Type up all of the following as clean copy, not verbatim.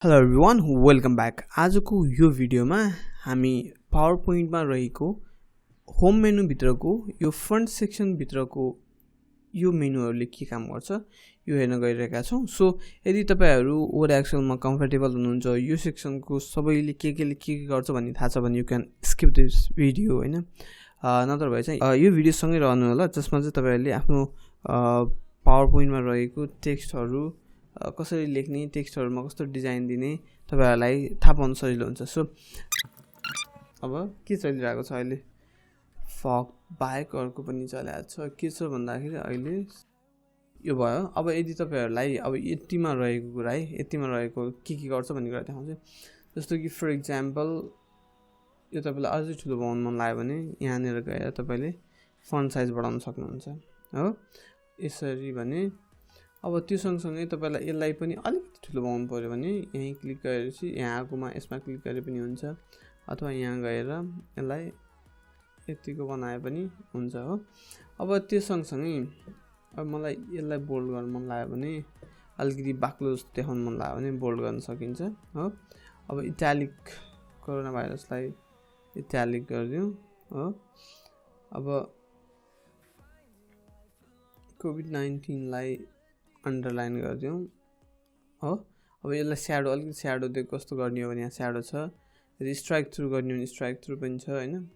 Hello everyone welcome back. आजको यो भिडियोमा हामी पावर पोइन्टमा रहेको होम मेनुभित्रको यो फ्रन्ट सेक्सनभित्रको यो मेनुहरूले के काम गर्छ यो हेर्न गइरहेका छौँ। सो यदि तपाईहरु वर्ड एक्सेलमा कम्फर्टेबल हुनुहुन्छ, यो सेक्सनको सबैले के गर्छ भन्ने थाहा छ भने you can skip this video हैन। नत्र भए चाहिँ यो भिडियो सँगै रहनु होला, जसमा चाहिँ तपाईहरुले आफ्नो पावर पोइन्टमा रहेको टेक्स्टहरु कसरी लेख्ने, टेक्स्टहरुमा कस्तो डिजाइन दिने तपाईहरुलाई थाहा पाउन सजिलो हुन्छ। सो अब के चलिरहेको छ अहिले, फग बाहेक अर्को पनि चलिरहेको छ। के छ भन्दाखेरि अहिले यो भयो। अब यदि तपाईहरुलाई अब यतिमा रहेको कुरा है, यतिमा रहेको के गर्छ भन्ने कुरा देखाउँछु। जस्तो कि फर एक्जाम्पल यो तपाईलाई अझै ठुलो बनाउन मन लाग्यो भने यहाँनिर गएर तपाईले फन्ट साइज बढाउन सक्नुहुन्छ हो। यसरी भने अब त्यो सँगसँगै तपाईलाई यसलाई पनि अलिकति ठुलो बनाउनु पर्यो भने यही क्लिक गरेपछि यहाँकोमा यसमा क्लिक गरे पनि हुन्छ, अथवा यहाँ गएर यसलाई यतिको बनाए पनि हुन्छ हो। अब त्यो सँगसँगै अब मलाई यसलाई बोल्ड गर्न मन लाग्यो भने, अलिकति बाक्लो जस्तो देखाउन मन लाग्यो भने बोल्ड गर्न सकिन्छ हो। अब इटालिक कोरोना भाइरसलाई इटालिक गरिदिउँ हो। अब कोभिड-19 लाई अन्डरलाइन गरिदिउँ हो। अब यसलाई स्याडो, अलिकति स्याडो दिएको कस्तो गर्ने हो भने यहाँ स्याडो छ। यदि स्ट्राइक थ्रु गर्ने हो भने स्ट्राइक थ्रु पनि छ हैन।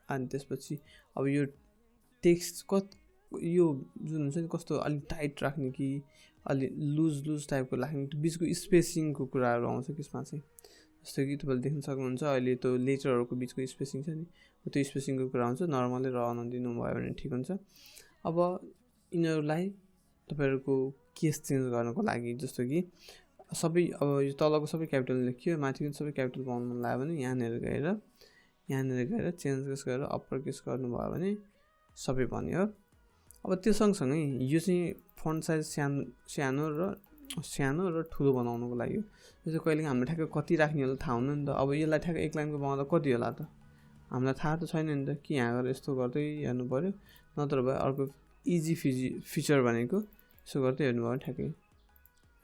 अनि त्यसपछि अब यो टेक्स्ट यो जुन हुन्छ नि कस्तो अलि टाइट राख्ने कि अलि लुज टाइपको राख्ने, बिचको स्पेसिङको कुराहरु आउँछ त्यसमा चाहिँ। जस्तो कि तपाईले देख्न सक्नुहुन्छ अहिले त्यो लेटरहरुको बिचको स्पेसिङ छ नि, त्यो स्पेसिङको कुरा आउँछ। नर्मली रहन दिनु भयो भने ठीक हुन्छ। अब यिनीहरुलाई तपाईहरुको केस चेन्ज गर्नको लागि, जस्तो कि सबै अब यो तलको सबै क्यापिटल लेखियो, माथिको सबै क्यापिटल बनाउन मन लाग्यो भने यहाँनिर गएर चेन्ज केस गरेर अप्पर केस गर्नुभयो भने सबै बन्यो। अब त्यो सँगसँगै यो चाहिँ फन्ट साइज सानो र ठुलो बनाउनको लागि हो। जस्तो कहिले हामीले ठ्याक्क कति राख्ने होला थाहा हुन्न नि त। अब यसलाई ठ्याक्क एक लाइनको बनाउँदा कति होला त हामीलाई थाहा त छैन नि त, कि यहाँ गएर यस्तो गर्दै हेर्नु पर्यो। नत्र भए अर्को इजी फिचर भनेको यसो गर्दै हेर्नुभयो ठ्याक्कै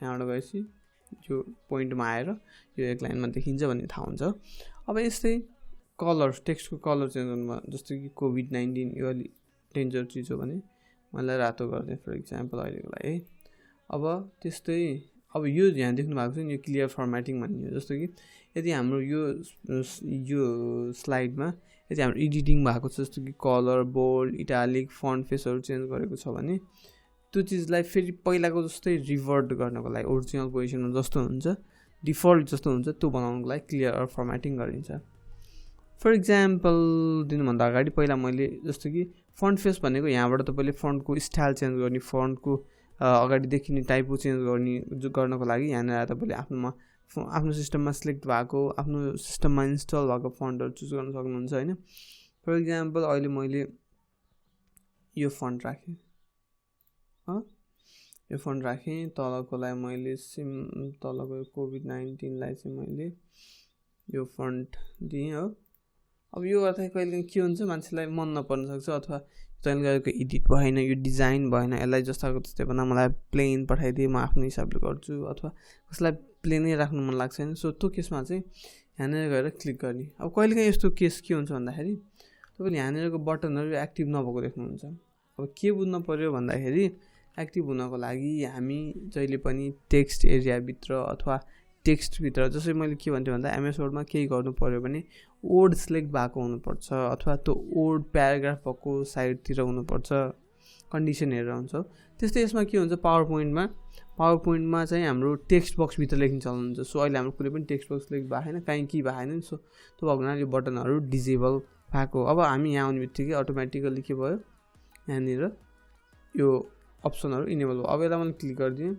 यहाँबाट गएपछि यो पोइन्टमा आएर यो एक लाइनमा देखिन्छ भन्ने थाहा हुन्छ। अब यस्तै कलर, टेक्स्टको कलर चेन्ज गर्नुभयो। जस्तो कि कोभिड-19 यो अलि डेन्जर चिज हो भने मलाई रातो गरिदिएँ फर एक्जाम्पल अहिलेको लागि है। अब त्यस्तै अब यो यहाँ देख्नु भएको छ नि, यो क्लियर फर्मेटिङ भन्ने हो। जस्तो कि यदि हाम्रो यो स्लाइडमा यदि हाम्रो एडिटिङ भएको छ, जस्तो कि कलर, बोल्ड, इटालिक, फन्ट फेसहरु चेन्ज गरेको छ भने त्यो चिजलाई फेरि पहिलाको जस्तै रिभर्ट गर्नको लागि ओरिजिनल पोजिसनमा जस्तो हुन्छ, डिफल्ट जस्तो हुन्छ त्यो बनाउनको लागि क्लियर फर्मेटिङ गरिन्छ। फर एक्जाम्पल दिनुभन्दा अगाडि पहिला मैले जस्तो कि फन्ट फेस भनेको यहाँबाट तपाईले फन्टको स्टाइल चेन्ज गर्ने, फन्टको अगाडि देखिने टाइपको चेन्ज गर्नको लागि यहाँनिर आएर तपाईले आफ्नो सिस्टममा सिलेक्ट भएको, आफ्नो सिस्टममा इन्स्टल भएको फन्टहरु चुज गर्न सक्नुहुन्छ हैन। फर एक्जाम्पल अहिले मैले यो फन्ट राखेँ हो, यो फन्ट राखेँ। तलकोलाई मैले तलको कोभिड-19 लाई चाहिँ मैले यो फन्ट दिएँ हो। अब यो गर्दा कहिले के हुन्छ, मान्छेलाई मन नपर्न सक्छ, अथवा चयन गरेको एडिट भएन, यो डिजाइन भएन, यसलाई जस्ताको त्यस्तै बना, मलाई प्लेन पठाइदिए म आफ्नो हिसाबले गर्छु, अथवा कसैलाई प्लेनै राख्नु मन लाग्छ हैन। सो त्यो केसमा चाहिँ यहाँनिर गएर क्लिक गर्ने। अब कहिलेकाहीँ यस्तो केस के हुन्छ भन्दाखेरि तपाईले यहाँनिरको बटनहरु एक्टिभ नभएको देख्नुहुन्छ। अब के बुझ्न पर्यो भन्दाखेरि एक्टिभ हुनको लागि हामी जहिले पनि टेक्स्ट एरियाभित्र अथवा टेक्स्टभित्र, जसरी मैले के भन्थे भन्दा एमएस वर्डमा केही गर्नु पर्यो भने वर्ड सिलेक्ट भएको हुनुपर्छ, अथवा त्यो वर्ड प्याराग्राफ भएको साइडतिर हुनुपर्छ, कन्डिसन हेरेर हुन्छ। त्यस्तै यसमा के हुन्छ, पावर पोइन्टमा चाहिँ हाम्रो टेक्स्ट बक्सभित्र लेख्न चलन हुन्छ। सो अहिले हाम्रो कुनै पनि टेक्स्ट बक्स सिलेक्ट भएको छैन, कहीँ के भएको छैन। सो त्यो भएको हुनाले यो बटनहरु डिजेबल भएको। अब हामी यहाँ आउने बित्तिकै अटोमेटिकली के भयो, यहाँनिर यो अप्सनहरु इनेबल भयो। अब यसलाई मैले क्लिक गरिदिएँ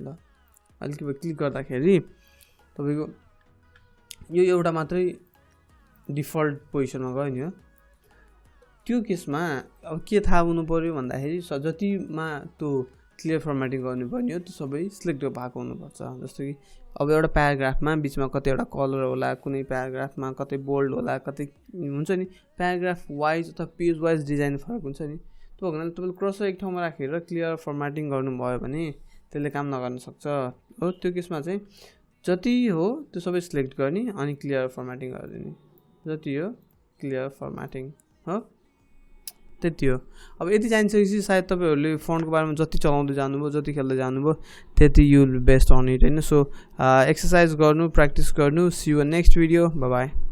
ल, अलिकति क्लिक गर्दाखेरि तपाईको यो एउटा मात्रै डिफल्ट पोजिसनमा गयो नि हो। त्यो केसमा अब के थाहा हुनु पर्यो भन्दाखेरि जतिमा त्यो क्लियर फर्मेटिङ गर्नुपर्ने हो त्यो सबै सिलेक्ट भएको हुनुपर्छ। जस्तो कि अब एउटा प्याराग्राफमा बिचमा कतै एउटा कलर होला, कुनै प्याराग्राफमा कतै बोल्ड होला, कतै हुन्छ नि प्याराग्राफ वाइज अथवा पेज वाइज डिजाइन फरक हुन्छ नि। त्यो हुनाले तपाईले क्रस एक ठाउँमा राखेर क्लियर फर्मेटिङ गर्नुभयो भने त्यसले काम नगर्न सक्छ हो। त्यो केसमा चाहिँ जति हो त्यो सबै सिलेक्ट गर्ने अनि क्लियर फर्मेटिङ गरिदिने जति हो क्लियर फर्मेटिङ हो त्यति हो अब यति जानिसकेपछि सायद तपाईहरुले फन्टको बारेमा जति चलाउँदै जानुभयो जति खेल्दै जानुभयो त्यति you will best on it हैन सो एक्सरसाइज गर्नु प्र्याक्टिस गर्नु see you next video bye by